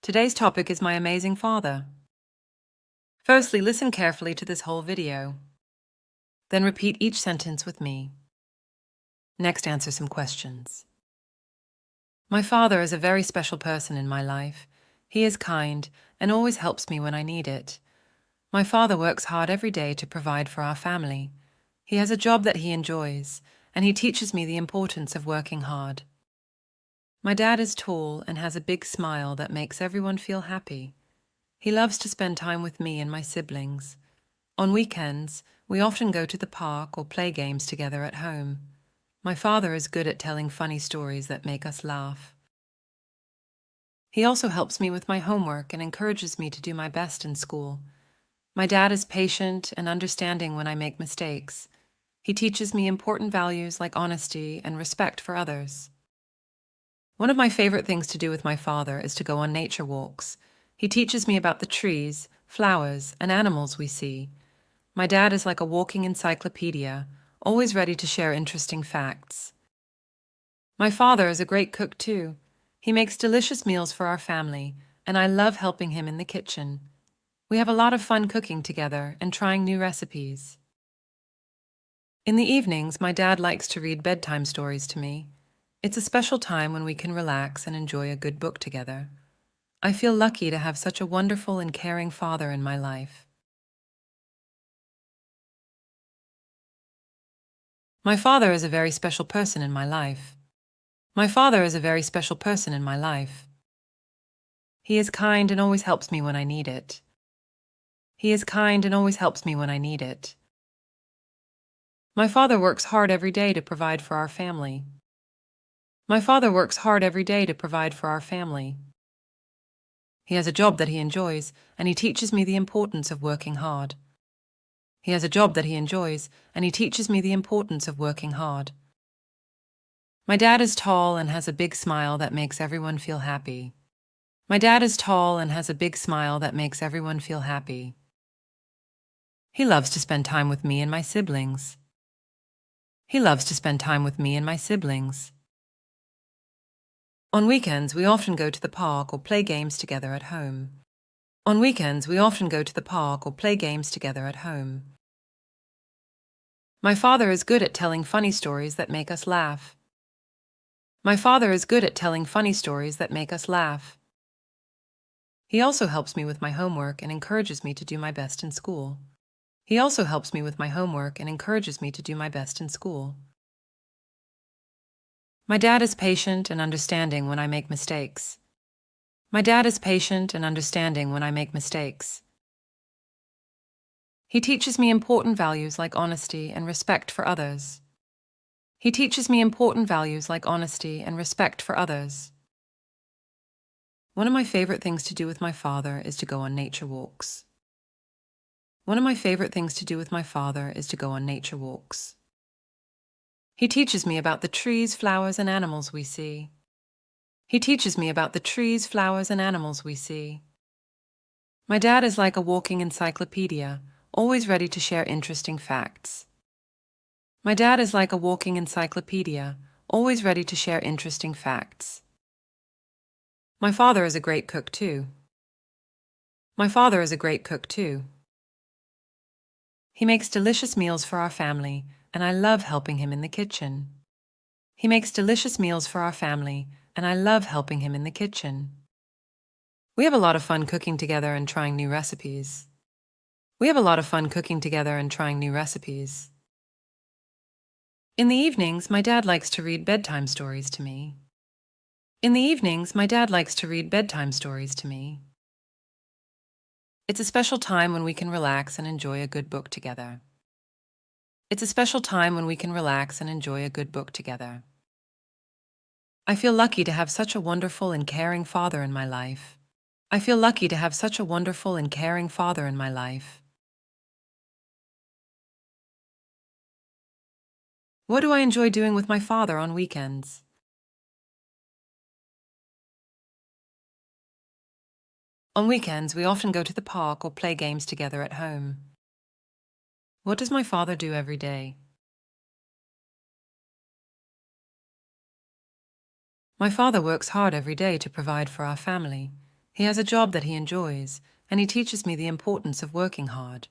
Today's topic is my amazing father. Firstly, listen carefully to this whole video. Then repeat each sentence with me. Next, answer some questions. My father is a very special person in my life. He is kind and always helps me when I need it. My father works hard every day to provide for our family. He has a job that he enjoys, and he teaches me the importance of working hard. My dad is tall and has a big smile that makes everyone feel happy. He loves to spend time with me and my siblings. On weekends, we often go to the park or play games together at home. My father is good at telling funny stories that make us laugh. He also helps me with my homework and encourages me to do my best in school. My dad is patient and understanding when I make mistakes. He teaches me important values like honesty and respect for others. One of my favorite things to do with my father is to go on nature walks. He teaches me about the trees, flowers, and animals we see. My dad is like a walking encyclopedia, always ready to share interesting facts. My father is a great cook too. He makes delicious meals for our family, and I love helping him in the kitchen. We have a lot of fun cooking together and trying new recipes. In the evenings, my dad likes to read bedtime stories to me. It's a special time when we can relax and enjoy a good book together. I feel lucky to have such a wonderful and caring father in my life. My father is a very special person in my life. My father is a very special person in my life. He is kind and always helps me when I need it. He is kind and always helps me when I need it. My father works hard every day to provide for our family. My father works hard every day to provide for our family. He has a job that he enjoys, and he teaches me the importance of working hard. He has a job that he enjoys, and he teaches me the importance of working hard. My dad is tall and has a big smile that makes everyone feel happy. My dad is tall and has a big smile that makes everyone feel happy. He loves to spend time with me and my siblings. He loves to spend time with me and my siblings. On weekends, we often go to the park or play games together at home. On weekends, we often go to the park or play games together at home. My father is good at telling funny stories that make us laugh. My father is good at telling funny stories that make us laugh. He also helps me with my homework and encourages me to do my best in school. He also helps me with my homework and encourages me to do my best in school. My dad is patient and understanding when I make mistakes. My dad is patient and understanding when I make mistakes. He teaches me important values like honesty and respect for others. He teaches me important values like honesty and respect for others. One of my favorite things to do with my father is to go on nature walks. One of my favorite things to do with my father is to go on nature walks. He teaches me about the trees, flowers, and animals we see. He teaches me about the trees, flowers, and animals we see. My dad is like a walking encyclopedia, always ready to share interesting facts. My dad is like a walking encyclopedia, always ready to share interesting facts. My father is a great cook too. My father is a great cook too. He makes delicious meals for our family, and I love helping him in the kitchen. He makes delicious meals for our family, and I love helping him in the kitchen. We have a lot of fun cooking together and trying new recipes. We have a lot of fun cooking together and trying new recipes. In the evenings, my dad likes to read bedtime stories to me. In the evenings, my dad likes to read bedtime stories to me. It's a special time when we can relax and enjoy a good book together. It's a special time when we can relax and enjoy a good book together. I feel lucky to have such a wonderful and caring father in my life. I feel lucky to have such a wonderful and caring father in my life. What do I enjoy doing with my father on weekends? On weekends, we often go to the park or play games together at home. What does my father do every day? My father works hard every day to provide for our family. He has a job that he enjoys, and he teaches me the importance of working hard.